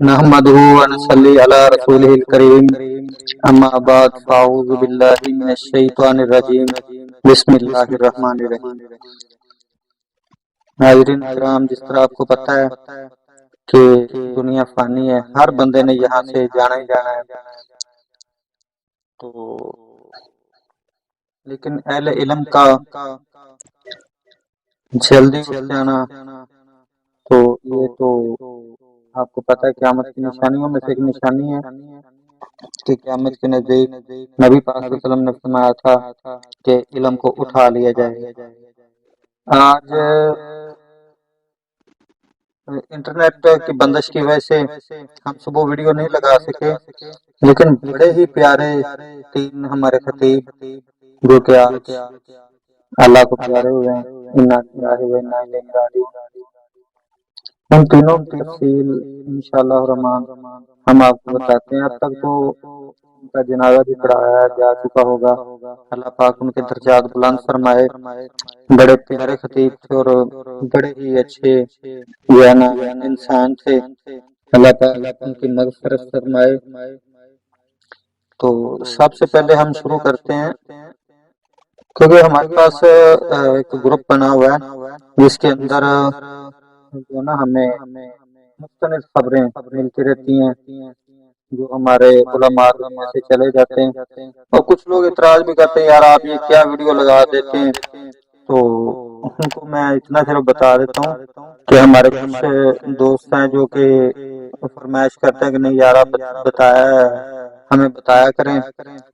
نحمده ونصلي على رسوله الكريم اما بعد فاعوذ بالله من الشیطان الرجیم بسم اللہ الرحمن الرحیم۔ ناظرین کرام، جس طرح آپ کو پتہ ہے کہ دنیا فانی ہے، ہر بندے نے یہاں سے جانا ہی جانا ہے، تو لیکن اہل علم کا جلدی اٹھ جانا، تو یہ تو آپ کو پتہ ہے قیامت کی نشانیوں میں سے ایک نشانی ہے کہ قیامت کے نزدیک نبی پاک صلی اللہ علیہ وسلم نے فرمایا تھا کہ علم کو اٹھا لیا جائے گا۔ آج انٹرنیٹ کی بندش کی وجہ سے ہم صبح ویڈیو نہیں لگا سکے، لیکن بڑے ہی پیارے تین ہمارے خطیب جو کہ آج اللہ کو پیارے ہوئے ہیں، انا للہ و انا الیہ راجعون، ان تینوں کی تفصیل انشاءاللہ الرحمن ہم آپ کو بتاتے ہیں۔ اب تک تو ان کا جنازہ بھی پڑھایا جا چکا ہوگا، اللہ پاک ان کے درجات بلند فرمائے۔ بڑے پیارے خطیب تھے اور بڑے ہی اچھے جو ہے نا انسان تھے، اللہ پاک ان کی مغفرت فرمائے۔ تو سب سے پہلے ہم شروع کرتے ہیں، کیونکہ ہمارے پاس ایک گروپ بنا ہوا ہے جس کے اندر جو ہے نا ہمیں مختلف خبریں ملتی رہتی ہیں جو ہمارے علماء دنیا سے چلے جاتے ہیں، اور کچھ لوگ اعتراض بھی کرتے ہیں، یار آپ یہ کیا ویڈیو لگا دیتے ہیں، تو ان کو میں اتنا صرف بتا دیتا ہوں کہ ہمارے کچھ دوست ہیں جو کہ فرمائش کرتے ہیں کہ نہیں یار آپ بتایا ہمیں بتایا کریں،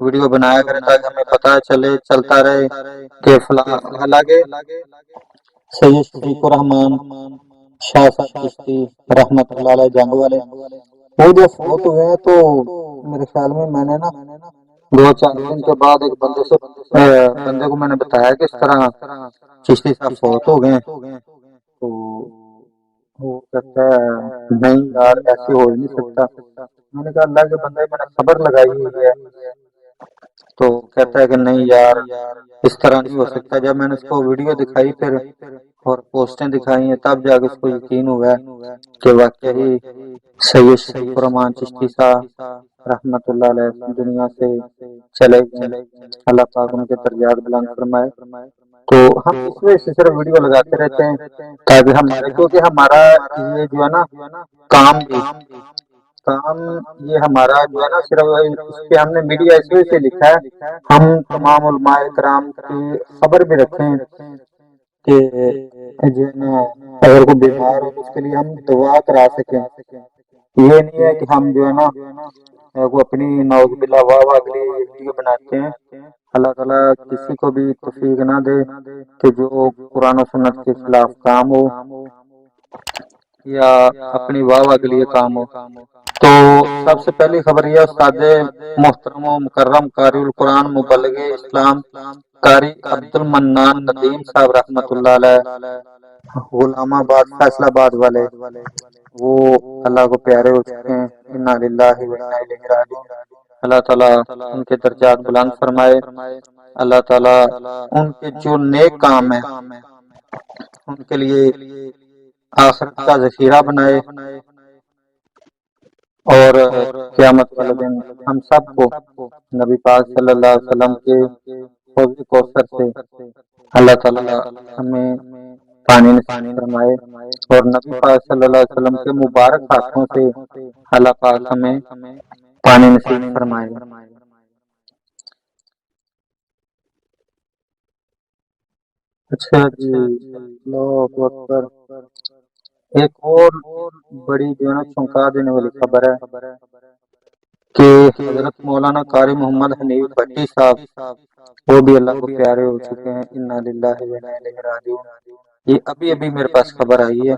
ویڈیو بنایا کریں تاکہ ہمیں پتہ چلتا رہے کہ فلاں۔ حالانکہ سید شفیق الرحمان شاہ صاحب چشتی رحمت اللہ علیہ جنگ والے، وہ جو فوت ہوئے ہیں، تو میرے خیال میں نے نا 2-4 دن کے بعد ایک بندے کو میں نے بتایا کہ اس طرح چشتی صاحب فوت ہو گئے، تو وہ کہتا ہے نہیں یار ایسے ہو ہی نہیں سکتا۔ میں نے کہا اللہ کے بندے، میں نے خبر لگائی ہوئی ہے، تو کہتا ہے کہ نہیں یار اس طرح نہیں ہو سکتا۔ جب میں نے اس کو ویڈیو دکھائی پھر اور پوسٹیں دکھائی ہیں، تب جا کے اس کو یقین ہوا کہ واقعی سید شفیق الرحمان چشتی صاحب رحمت اللہ علیہ دنیا سے چلے گئے، اللہ پاک ان کے درجات بلند فرمائے۔ تو ہم اس وجہ سے صرف ویڈیو لگاتے رہتے ہیں تاکہ ہمارے، کیونکہ ہمارا یہ جو ہے نا کام یہ ہمارا جو ہے نا صرف اس پہ ہم نے میڈیا اس وجہ سے لکھا ہے، ہم تمام علماء کرام کی خبر بھی رکھیں کہ جو ہے نا اگر کوئی بیمار ہو تو اس کے لیے ہم دعا کرا سکیں۔ یہ نہیں ہے کہ ہم جو ہے نا وہ اپنی نعوذ باللہ واہ واہ کے لیے یہ ویڈیو بناتے ہیں۔ اللہ تعالیٰ کسی کو بھی توفیق نہ دے کہ جو قرآن و سنت کے خلاف کام ہو یا اپنی واہ واہ کے لیے کام ہو۔ تو سب سے پہلی خبر یہ استاد محترم و مکرم قاری القرآن مبلغ اسلام قاری عبد المنان ندیم صاحب رحمۃ اللہ علیہ غلام آباد فیصل آباد والے، وہ اللہ کو پیارے ہو چکے ہیں، انا للہ و انا الیہ راجعون۔ اللہ تعالیٰ ان کے درجات بلند فرمائے، اللہ تعالیٰ ان کے جو نیک کام ہیں ان کے لیے آخرت کا ذخیرہ بنائے، اور قیامت والے دن ہم سب کو نبی پاک صلی اللہ علیہ وسلم کے حوض کوثر سے اللہ تعالیٰ ہمیں پانی نصیب فرمائے، اور نبی پاک صلی اللہ علیہ وسلم کے مبارک ہاتھوں سے اللہ پاک ہمیں پانی نصیب فرمائے۔ اچھا جی، اللہ اکبر۔ ایک اور بڑی جو ہے نا چونکا دینے والی خبر ہے کہ حضرت مولانا قاری محمد حنیف بھٹی صاحب، وہ بھی اللہ کو پیارے ہو چکے ہیں، انا للہ و انا الیہ راجعون۔ یہ ابھی ابھی میرے پاس خبر آئی ہے،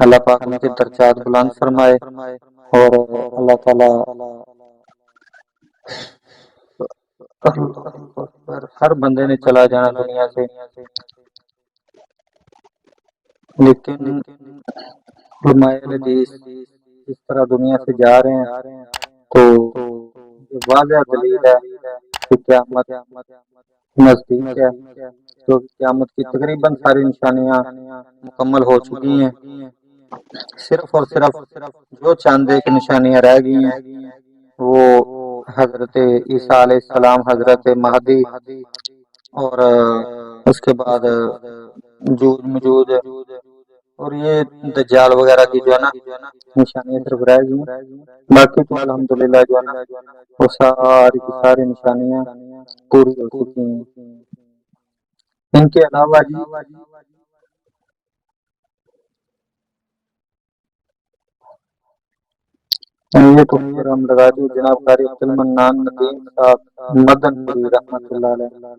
اللہ پاک ان کے درجات بلند فرمائے، اور اللہ تعالیٰ ہر بندے نے چلا جانا دنیا سے، لیکن علماء حدیث اس طرح دنیا سے جا رہے ہیں، تو یہ واضح دلیل ہے کہ قیامت نزدیک ہے، تو قیامت کی تقریباً ساری نشانیاں مکمل ہو چکی ہیں۔ صرف اور صرف جو چاندے کی نشانیاں رہ گئی ہیں وہ حضرت عیسیٰ علیہ السلام، حضرت مہدی، اور اس کے بعد جوج مجوج، اور یہ دجال وغیرہ کی جو ہے نا نشانیاں صرف رہ گئی ہیں۔ باقی تو الحمدللہ جو ہے نا وہ ساری کی ساری نشانیاں پوری ہو چکی ہیں۔ ان کے علاوہ جی یہ تو پھر ہم لگا دیے جناب قاری عبد المنان ندیم صاحب مدن پوری رحمۃ اللہ علیہ،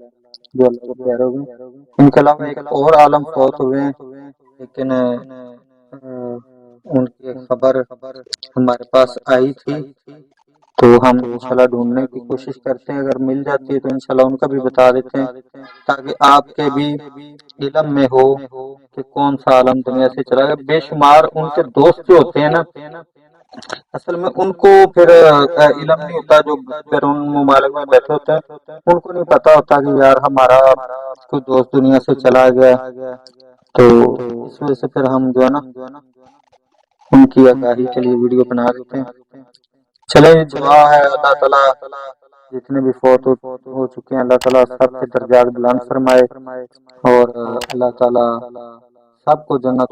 جو اللہ کے پیارے ہوئے۔ ان کے علاوہ ایک اور عالم فوت ہوئے ہیں، لیکن ان کی ایک خبر ہمارے پاس آئی تھی تو ہم انشاءاللہ ڈھونڈنے کی کوشش کرتے ہیں، اگر مل جاتی ہے تو انشاءاللہ ان کا بھی بتا دیتے ہیں، تاکہ آپ کے بھی علم میں ہو کہ کون سا عالم دنیا سے چلا گیا۔ بے شمار ان کے دوست جو ہوتے ہیں نا، اصل میں ان کو پھر علم نہیں ہوتا، جو پھر ان ممالک میں بیٹھے ہوتے ہیں ان کو نہیں پتا ہوتا کہ یار ہمارا کوئی دوست دنیا سے چلا گیا، تو اس وجہ سے پھر ہم جو ہے نا ان کی آگاہی کے لیے ویڈیو بنا دیتے ہیں۔ چلے دعا ہے اللہ تعالیٰ جتنے بھی فوت ہو چکے ہیں اللہ تعالیٰ سب کے درجات بلند فرمائے، اور اللہ تعالیٰ سب کو جنت